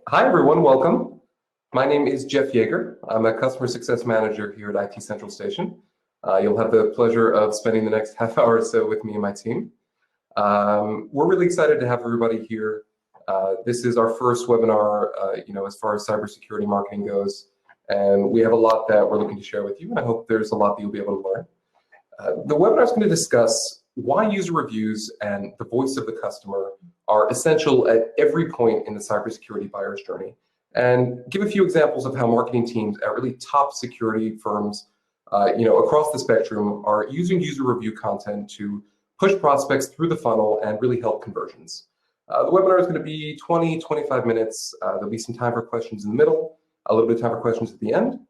Hi, everyone. Welcome. My name is Jeff Yeager. I'm a customer success manager here at IT Central Station. You'll have the pleasure of spending the next half hour or so with me and my team. We're really excited to have everybody here. This is our first webinar, as far as cybersecurity marketing goes, and we have a lot that we're looking to share with you, and I hope there's a lot that you'll be able to learn. The webinar is going to discuss why user reviews and the voice of the customer are essential at every point in the cybersecurity buyer's journey, and give a few examples of how marketing teams at really top security firms, across the spectrum are using user review content to push prospects through the funnel and really help conversions. The webinar is going to be 20-25 minutes. There'll be some time for questions in the middle, a little bit of time for questions at the end,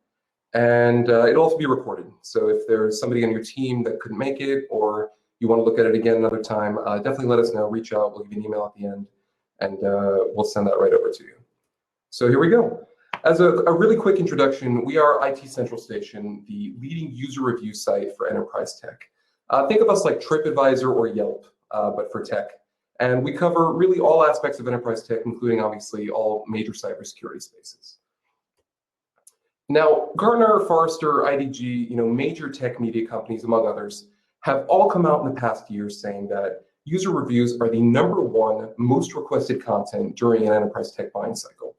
and it'll also be recorded. So if there's somebody on your team that couldn't make it, or you want to look at it again another time, definitely let us know. Reach out. We'll give you an email at the end, and we'll send that right over to you. So here we go. As a really quick introduction, we are IT Central Station, the leading user review site for enterprise tech. Think of us like TripAdvisor or Yelp, but for tech. And we cover really all aspects of enterprise tech, including obviously all major cybersecurity spaces. Now, Gartner, Forrester, IDG, major tech media companies, among others, have all come out in the past year saying that user reviews are the #1 most requested content during an enterprise tech buying cycle.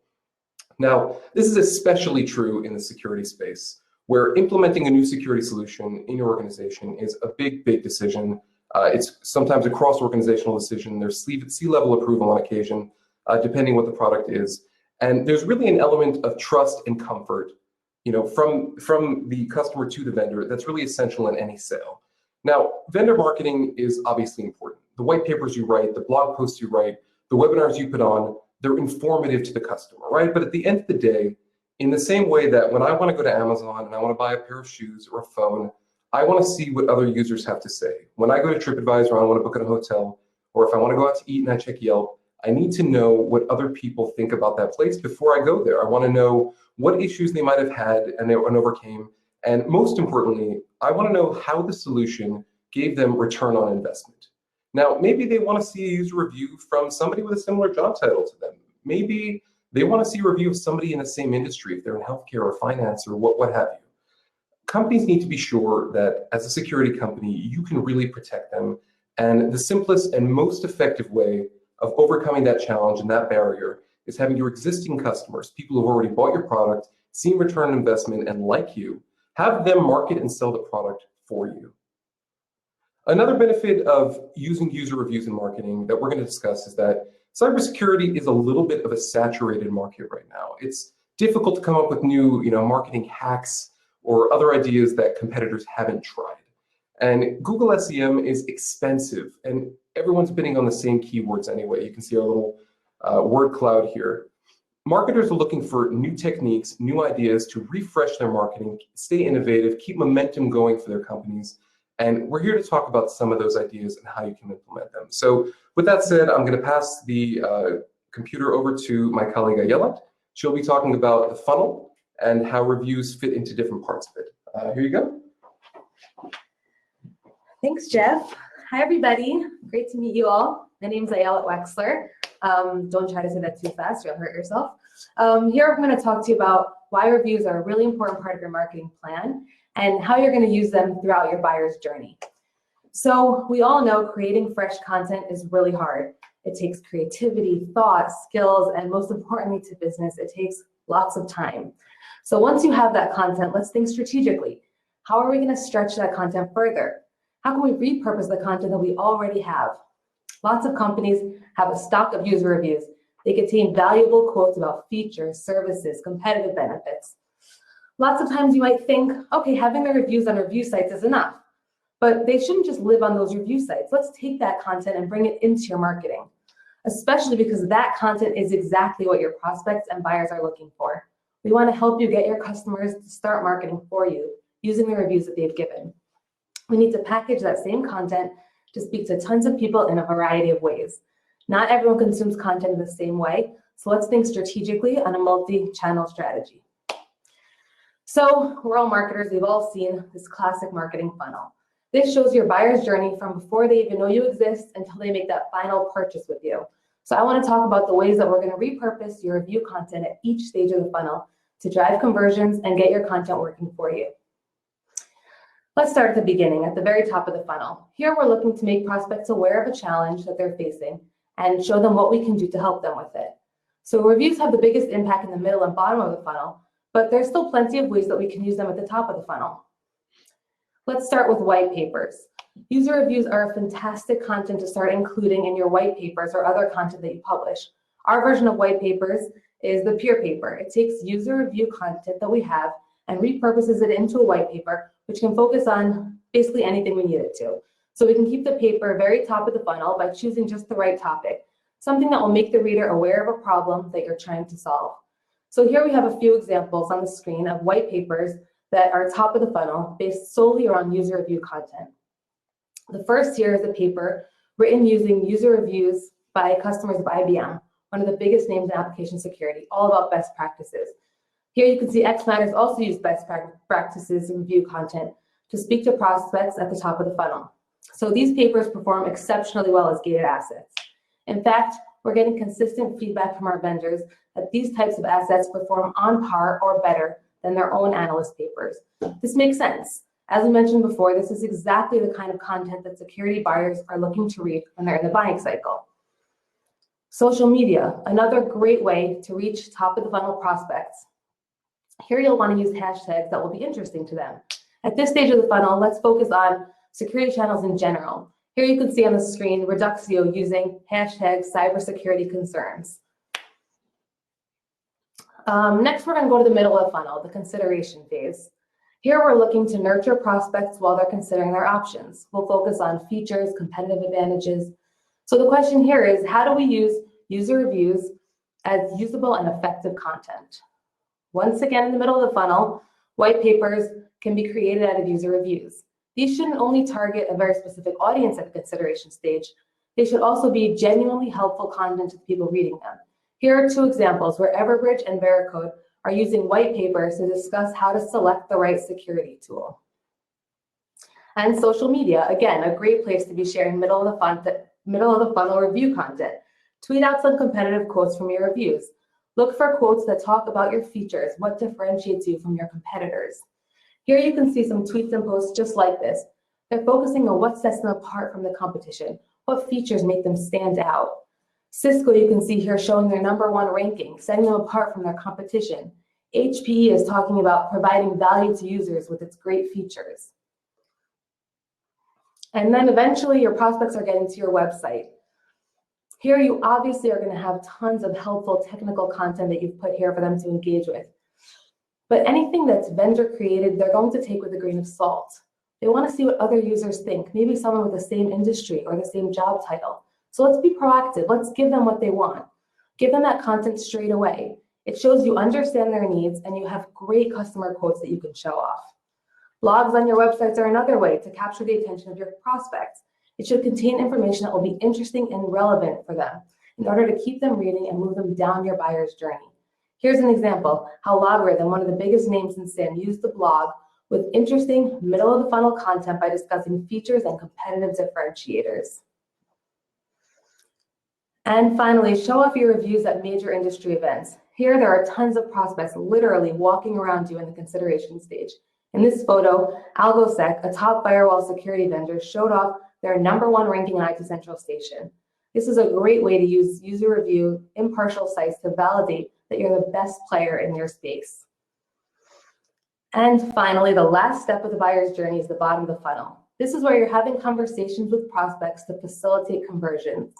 Now, this is especially true in the security space, where implementing a new security solution in your organization is a big, big decision. It's sometimes a cross-organizational decision. There's C-level approval on occasion, depending what the product is. And there's really an element of trust and comfort, from the customer to the vendor that's really essential in any sale. Now, vendor marketing is obviously important. The white papers you write, the blog posts you write, the webinars you put on, they're informative to the customer, right? But at the end of the day, in the same way that when I want to go to Amazon and I want to buy a pair of shoes or a phone, I want to see what other users have to say. When I go to TripAdvisor and I want to book at a hotel, or if I want to go out to eat and I check Yelp, I need to know what other people think about that place before I go there. I want to know what issues they might have had and overcame. And most importantly, I want to know how the solution gave them return on investment. Now, maybe they want to see a user review from somebody with a similar job title to them. Maybe they want to see a review of somebody in the same industry, if they're in healthcare or finance or what have you. Companies need to be sure that as a security company, you can really protect them. And the simplest and most effective way of overcoming that challenge and that barrier is having your existing customers, people who've already bought your product, seen return on investment, and like you, have them market and sell the product for you. Another benefit of using user reviews in marketing that we're going to discuss is that cybersecurity is a little bit of a saturated market right now. It's difficult to come up with new, marketing hacks or other ideas that competitors haven't tried. And Google SEM is expensive, and everyone's bidding on the same keywords anyway. You can see our little word cloud here. Marketers are looking for new techniques, new ideas to refresh their marketing, stay innovative, keep momentum going for their companies. And we're here to talk about some of those ideas and how you can implement them. So with that said, I'm going to pass the computer over to my colleague Ayala. She'll be talking about the funnel and how reviews fit into different parts of it. Here you go. Thanks, Jeff. Hi, everybody. Great to meet you all. My name is Ayala Wexler. Don't try to say that too fast, you'll hurt yourself. Here I'm going to talk to you about why reviews are a really important part of your marketing plan and how you're going to use them throughout your buyer's journey. So we all know creating fresh content is really hard. It takes creativity, thought, skills, and most importantly to business, it takes lots of time. So once you have that content, let's think strategically. How are we going to stretch that content further? How can we repurpose the content that we already have? Lots of companies have a stock of user reviews. They contain valuable quotes about features, services, competitive benefits. Lots of times you might think, okay, having the reviews on review sites is enough, but they shouldn't just live on those review sites. Let's take that content and bring it into your marketing, especially because that content is exactly what your prospects and buyers are looking for. We want to help you get your customers to start marketing for you using the reviews that they've given. We need to package that same content to speak to tons of people in a variety of ways. Not everyone consumes content in the same way, so let's think strategically on a multi-channel strategy. So we're all marketers. We've all seen this classic marketing funnel. This shows your buyer's journey from before they even know you exist until they make that final purchase with you. So I want to talk about the ways that we're going to repurpose your review content at each stage of the funnel to drive conversions and get your content working for you. Let's start at the beginning, at the very top of the funnel. Here we're looking to make prospects aware of a challenge that they're facing and show them what we can do to help them with it. So reviews have the biggest impact in the middle and bottom of the funnel, but there's still plenty of ways that we can use them at the top of the funnel. Let's start with white papers. User reviews are a fantastic content to start including in your white papers or other content that you publish. Our version of white papers is the peer paper. It takes user review content that we have and repurposes it into a white paper, which can focus on basically anything we need it to. So we can keep the paper very top of the funnel by choosing just the right topic, something that will make the reader aware of a problem that you're trying to solve. So here we have a few examples on the screen of white papers that are top of the funnel based solely around user review content. The first here is a paper written using user reviews by customers of IBM, one of the biggest names in application security, all about best practices. Here you can see X Matters also use best practices review content to speak to prospects at the top of the funnel. So these papers perform exceptionally well as gated assets. In fact, we're getting consistent feedback from our vendors that these types of assets perform on par or better than their own analyst papers. This makes sense. As we mentioned before, this is exactly the kind of content that security buyers are looking to read when they're in the buying cycle. Social media, another great way to reach top of the funnel prospects. Here you'll want to use hashtags that will be interesting to them. At this stage of the funnel, let's focus on security channels in general. Here you can see on the screen Reduxio using hashtag cybersecurity concerns. Next, we're going to go to the middle of the funnel, the consideration phase. Here we're looking to nurture prospects while they're considering their options. We'll focus on features, competitive advantages. So the question here is, how do we use user reviews as usable and effective content? Once again, in the middle of the funnel, white papers can be created out of user reviews. These shouldn't only target a very specific audience at the consideration stage. They should also be genuinely helpful content to the people reading them. Here are two examples where Everbridge and Veracode are using white papers to discuss how to select the right security tool. And social media, again, a great place to be sharing middle of the funnel review content. Tweet out some competitive quotes from your reviews. Look for quotes that talk about your features, what differentiates you from your competitors. Here you can see some tweets and posts just like this. They're focusing on what sets them apart from the competition, what features make them stand out. Cisco, you can see here showing their #1 ranking, setting them apart from their competition. HPE is talking about providing value to users with its great features. And then eventually your prospects are getting to your website. Here you obviously are going to have tons of helpful technical content that you've put here for them to engage with. But anything that's vendor created, they're going to take with a grain of salt. They want to see what other users think, maybe someone with the same industry or the same job title. So let's be proactive. Let's give them what they want. Give them that content straight away. It shows you understand their needs and you have great customer quotes that you can show off. Blogs on your websites are another way to capture the attention of your prospects. It should contain information that will be interesting and relevant for them in order to keep them reading and move them down your buyer's journey. Here's an example how Logarithm, one of the biggest names in SIM, used the blog with interesting middle of the funnel content by discussing features and competitive differentiators. And finally, show off your reviews at major industry events. Here there are tons of prospects literally walking around you in the consideration stage. In this photo, AlgoSec, a top firewall security vendor, showed off their #1 ranking on IT Central Station. This is a great way to use user review impartial sites to validate that you're the best player in your space. And finally, the last step of the buyer's journey is the bottom of the funnel. This is where you're having conversations with prospects to facilitate conversions.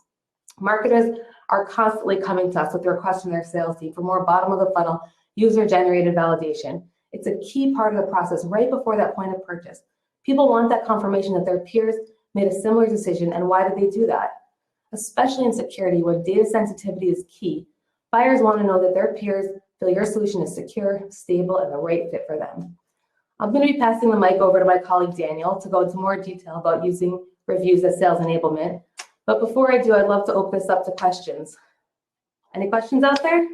Marketers are constantly coming to us with requests from their sales team for more bottom of the funnel user-generated validation. It's a key part of the process right before that point of purchase. People want that confirmation that their peers made a similar decision, and why did they do that? Especially in security, where data sensitivity is key, buyers want to know that their peers feel your solution is secure, stable, and the right fit for them. I'm going to be passing the mic over to my colleague Daniel to go into more detail about using reviews as sales enablement. But before I do, I'd love to open this up to questions. Any questions out there?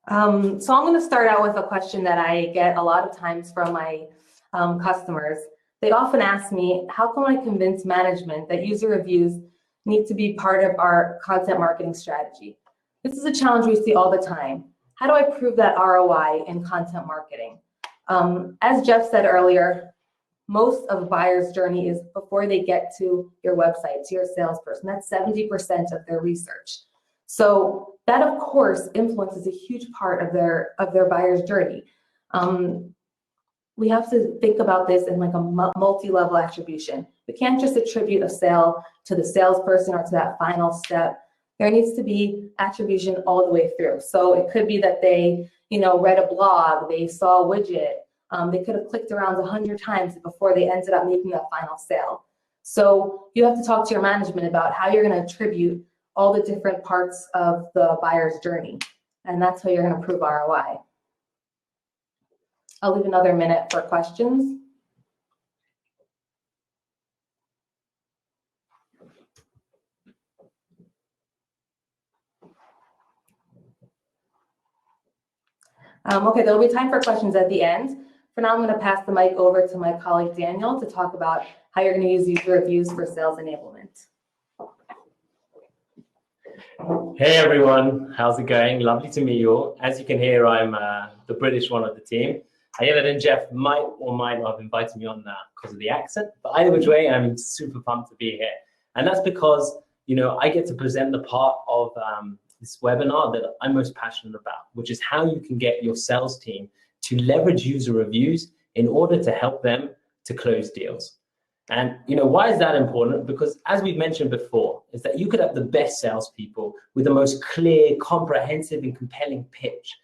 So I'm going to start out with a question that I get a lot of times from my customers. they often ask me, how can I convince management that user reviews need to be part of our content marketing strategy? This is a challenge we see all the time. How do I prove that ROI in content marketing? As Jeff said earlier, most of a buyer's journey is before they get to your website, to your salesperson. That's 70% of their research. So that, of course, influences a huge part of their buyer's journey. We have to think about this in like a multi-level attribution. We can't just attribute a sale to the salesperson or to that final step. There needs to be attribution all the way through. So it could be that they, read a blog, they saw a widget, they could have clicked around 100 times before they ended up making that final sale. So you have to talk to your management about how you're going to attribute all the different parts of the buyer's journey. And that's how you're going to prove ROI. I'll leave another minute for questions. Okay, there'll be time for questions at the end. For now, I'm going to pass the mic over to my colleague Daniel to talk about how you're going to use user reviews for sales enablement. Hey everyone, how's it going? Lovely to meet you all. As you can hear, I'm the British one of the team. I hear that Jeff might or might not have invited me on because of the accent, but either which way, I'm super pumped to be here. And that's because, I get to present the part of this webinar that I'm most passionate about, which is how you can get your sales team to leverage user reviews in order to help them to close deals. And why is that important? Because as we've mentioned before, is that you could have the best salespeople with the most clear, comprehensive, and compelling pitch.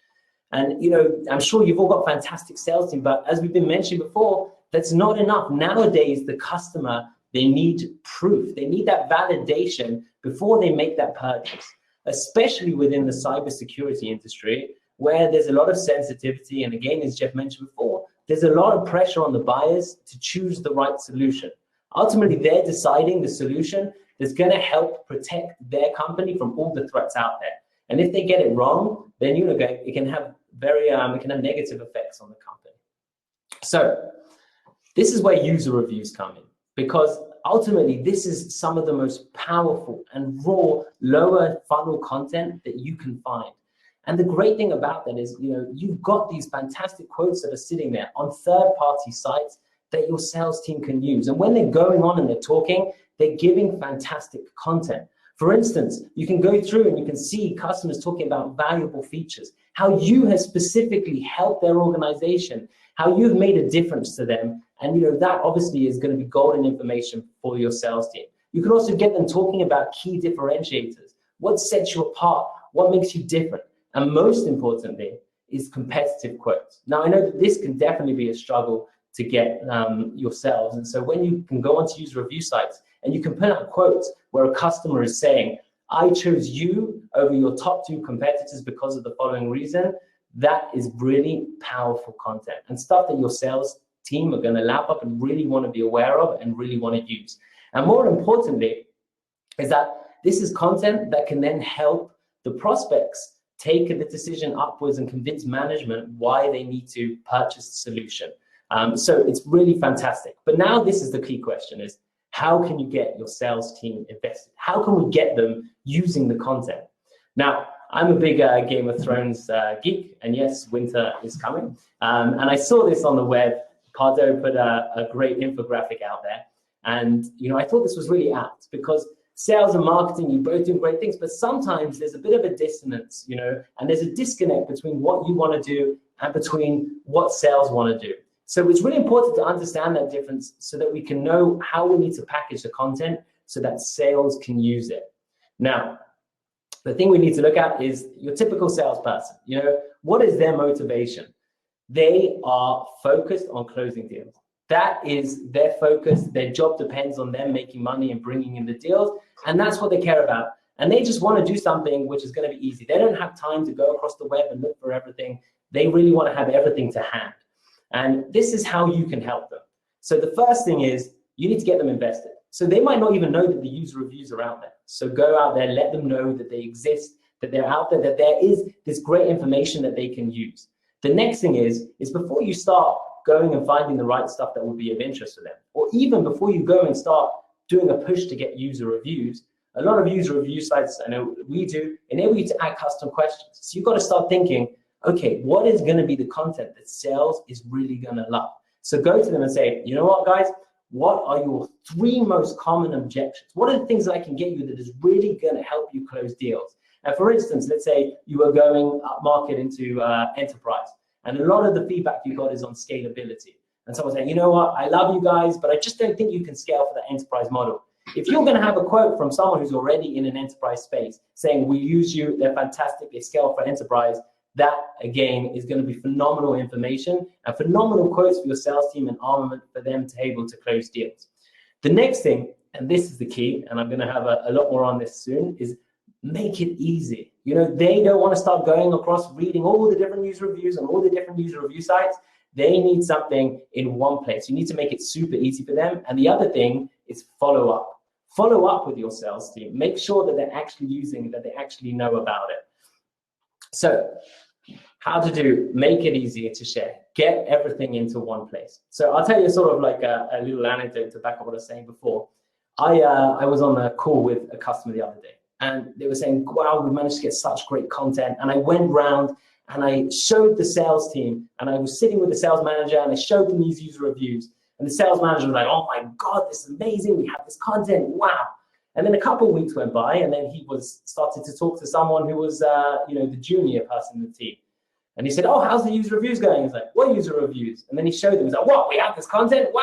And I'm sure you've all got fantastic sales team, but as we've been mentioning before, that's not enough. Nowadays, the customer, they need proof. They need that validation before they make that purchase, especially within the cybersecurity industry, where there's a lot of sensitivity. And again, as Jeff mentioned before, there's a lot of pressure on the buyers to choose the right solution. Ultimately, they're deciding the solution that's going to help protect their company from all the threats out there. And if they get it wrong, then it can have negative effects on the company. So this is where user reviews come in, because ultimately this is some of the most powerful and raw lower funnel content that you can find. And the great thing about that is, you've got these fantastic quotes that are sitting there on third-party sites that your sales team can use. And when they're going on and they're talking, they're giving fantastic content. For instance, you can go through and you can see customers talking about valuable features, how you have specifically helped their organization, how you've made a difference to them. And that obviously is going to be golden information for your sales team. You can also get them talking about key differentiators. What sets you apart? What makes you different? And most importantly is competitive quotes. Now, I know that this can definitely be a struggle to get yourselves. And so when you can go onto user review sites and you can put out quotes where a customer is saying, I chose you over your top 2 competitors because of the following reason, that is really powerful content and stuff that your sales team are going to lap up and really want to be aware of and really want to use. And more importantly, is that this is content that can then help the prospects take the decision upwards and convince management why they need to purchase the solution. So it's really fantastic. But now this is the key question is, how can you get your sales team invested? How can we get them using the content? Now, I'm a big Game of Thrones geek, and yes, winter is coming. And I saw this on the web. Pardo put a great infographic out there. And I thought this was really apt because sales and marketing, you're both doing great things, but sometimes there's a bit of a dissonance, and there's a disconnect between what you want to do and between what sales want to do. So it's really important to understand that difference so that we can know how we need to package the content so that sales can use it. Now, the thing we need to look at is your typical salesperson. What is their motivation? They are focused on closing deals. That is their focus. Their job depends on them making money and bringing in the deals. And that's what they care about. And they just want to do something which is going to be easy. They don't have time to go across the web and look for everything. They really want to have everything to hand. And this is how you can help them. So the first thing is you need to get them invested. So they might not even know that the user reviews are out there. So go out there, let them know that they exist, that they're out there, that there is this great information that they can use. The next thing is before you start going and finding the right stuff that would be of interest to them. Or even before you go and start doing a push to get user reviews, a lot of user review sites, I know we do, enable you to add custom questions. So you've got to start thinking, okay, what is going to be the content that sales is really going to love? So go to them and say, you know what, guys, what are your 3 most common objections? What are the things that I can get you that is really going to help you close deals? And for instance, let's say you are going up market into enterprise, and a lot of the feedback you got is on scalability. And someone's saying, you know what, I love you guys, but I just don't think you can scale for the enterprise model. If you're going to have a quote from someone who's already in an enterprise space saying, we use you, they're fantastic, they scale for enterprise, that again is going to be phenomenal information and phenomenal quotes for your sales team and armament for them to be able to close deals. The next thing, and this is the key, and I'm going to have a lot more on this soon, is make it easy. You know, they don't want to start going across reading all the different user reviews and all the different user review sites. They need something in one place. You need to make it super easy for them. And the other thing is follow up. Follow up with your sales team. Make sure that they're actually using it, that they actually know about it. So how to do, make it easier to share, get everything into one place. So I'll tell you sort of like a little anecdote to back up what I was saying before. I was on a call with a customer the other day, and they were saying, wow, we managed to get such great content. And I went round and I showed the sales team, and I was sitting with the sales manager, and I showed them these user reviews. And the sales manager was like, oh my God, this is amazing. We have this content, wow. And then a couple of weeks went by, and then he was started to talk to someone who was, you know, the junior person in the team. And he said, oh, how's the user reviews going? He's like, what user reviews? And then he showed them, he's like, what, we have this content? Wow.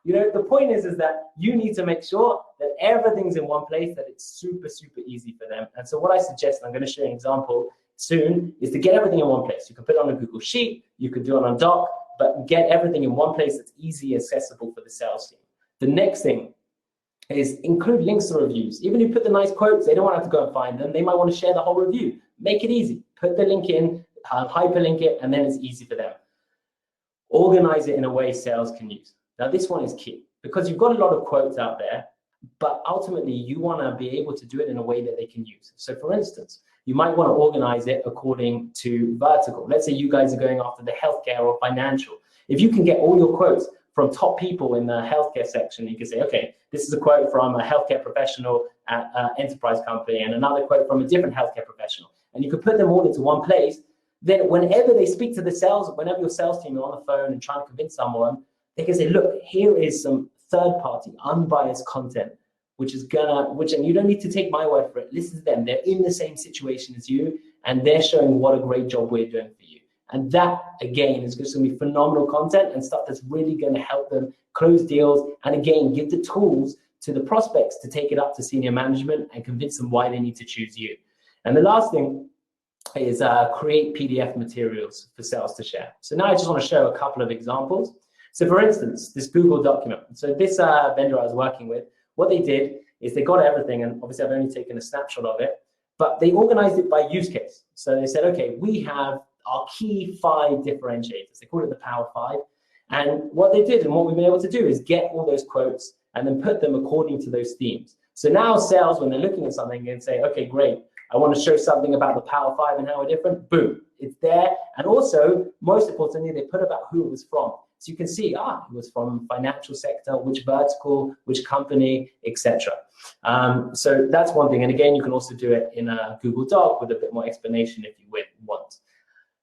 You know, the point is that you need to make sure that everything's in one place, that it's super, super easy for them. And so what I suggest, and I'm going to show you an example soon, is to get everything in one place. You can put it on a Google Sheet, you could do it on a doc, but get everything in one place that's easy, accessible for the sales team. The next thing is include links to reviews. Even if you put the nice quotes, they don't want to have to go and find them. They might want to share the whole review. Make it easy. Put the link in, hyperlink it, and then it's easy for them. Organize it in a way sales can use. Now, this one is key because you've got a lot of quotes out there, but ultimately you want to be able to do it in a way that they can use. So for instance, you might want to organize it according to vertical. Let's say you guys are going after the healthcare or financial. If you can get all your quotes from top people in the healthcare section, you can say, okay, this is a quote from a healthcare professional at an enterprise company and another quote from a different healthcare professional. And you can put them all into one place. Then whenever they speak to the sales, whenever your sales team are on the phone and trying to convince someone, they can say, look, here is some third-party, unbiased content, and you don't need to take my word for it. Listen to them. They're in the same situation as you, and they're showing what a great job we're doing for you. And that, again, is just going to be phenomenal content and stuff that's really going to help them close deals. And again, give the tools to the prospects to take it up to senior management and convince them why they need to choose you. And the last thing is create PDF materials for sales to share. So now I just want to show a couple of examples. So for instance, this Google document. So this vendor I was working with, what they did is they got everything, and obviously I've only taken a snapshot of it, but they organized it by use case. So they said, okay, we have our key 5 differentiators. They call it the Power 5. And what they did and what we've been able to do is get all those quotes and then put them according to those themes. So now sales, when they're looking at something, and say, okay, great, I want to show something about the Power 5 and how we're different, boom, it's there. And also, most importantly, they put about who it was from. So you can see, it was from financial sector, which vertical, which company, etc. So that's one thing. And again, you can also do it in a Google Doc with a bit more explanation if you want.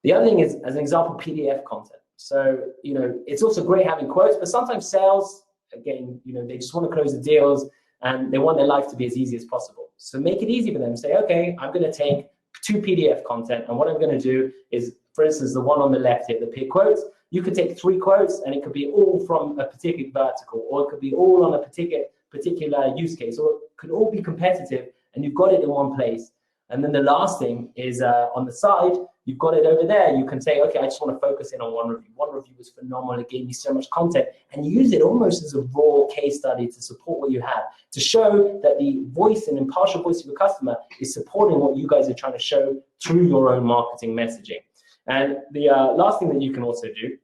The other thing is, as an example, PDF content. So, you know, it's also great having quotes, but sometimes sales, again, you know, they just want to close the deals and they want their life to be as easy as possible. So make it easy for them. Say, okay, I'm going to take 2 PDF content, and what I'm going to do is, for instance, the one on the left here, the peer quotes, you could take 3 quotes and it could be all from a particular vertical, or it could be all on a particular use case, or it could all be competitive, and you've got it in one place. And then the last thing is on the side, you've got it over there. You can say, okay, I just want to focus in on one review. One review was phenomenal. It gave me so much content, and use it almost as a raw case study to support what you have, to show that the voice and impartial voice of your customer is supporting what you guys are trying to show through your own marketing messaging. And the last thing that you can also do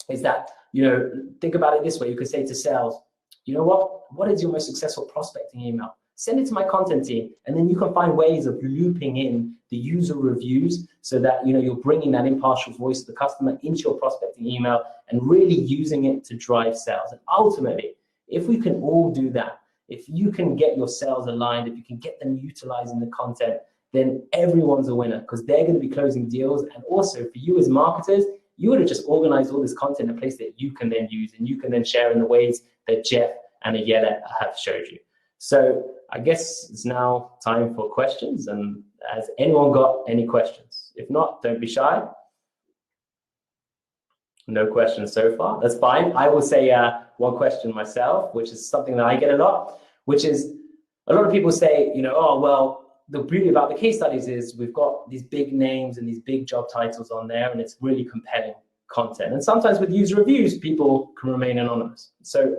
is that, you know, think about it this way. You could say to sales, you know what is your most successful prospecting email? send it to my content team. And then you can find ways of looping in the user reviews so that you're bringing that impartial voice of the customer into your prospecting email and really using it to drive sales. And ultimately, if we can all do that, if you can get your sales aligned, if you can get them utilizing the content, then everyone's a winner because they're going to be closing deals. And also for you as marketers, you would have just organized all this content in a place that you can then use and you can then share in the ways that Jeff and Ayala have showed you. So I guess it's now time for questions. And has anyone got any questions? If not, don't be shy. No questions so far. That's fine. I will say one question myself, which is something that I get a lot, which is a lot of people say, oh, well, the beauty about the case studies is we've got these big names and these big job titles on there, and it's really compelling content. And sometimes with user reviews, people can remain anonymous. So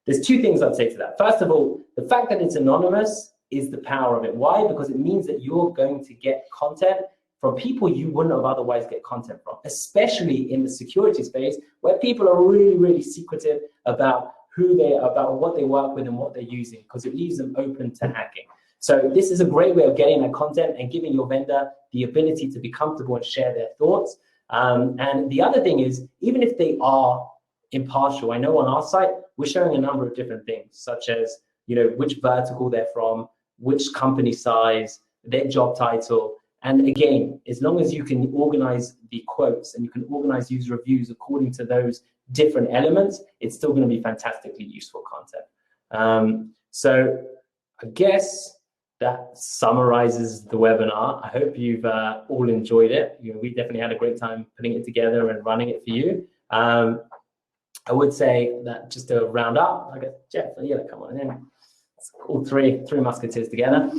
there's two things I'd say to that. First of all, the fact that it's anonymous is the power of it. Why? Because it means that you're going to get content from people you wouldn't have otherwise get content from, especially in the security space where people are really, really secretive about about what they work with and what they're using, because it leaves them open to hacking. So this is a great way of getting that content and giving your vendor the ability to be comfortable and share their thoughts. And the other thing is, even if they are impartial, I know on our site, we're showing a number of different things, such as, which vertical they're from, which company size, their job title. And again, as long as you can organize the quotes and you can organize user reviews according to those different elements, it's still going to be fantastically useful content. So I guess that summarizes the webinar. I hope you've all enjoyed it. We definitely had a great time putting it together and running it for you. I would say that just to round up, I guess Jeff, come on in. It's all three musketeers together.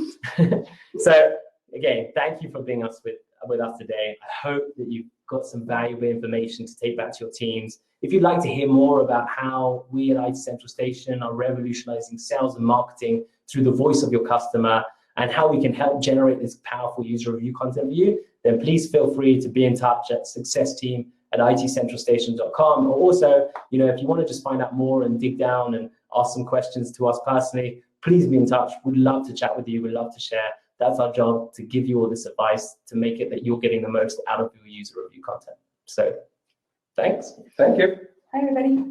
So again, thank you for being with us today. I hope that you've got some valuable information to take back to your teams. If you'd like to hear more about how we at IT Central Station are revolutionizing sales and marketing through the voice of your customer and how we can help generate this powerful user review content for you, then please feel free to be in touch at successteam@itcentralstation.com. Or also, if you want to just find out more and dig down and ask some questions to us personally, please be in touch. We'd love to chat with you. We'd love to share. That's our job, to give you all this advice to make it that you're getting the most out of your user review content. So thanks. Thank you. Hi, everybody.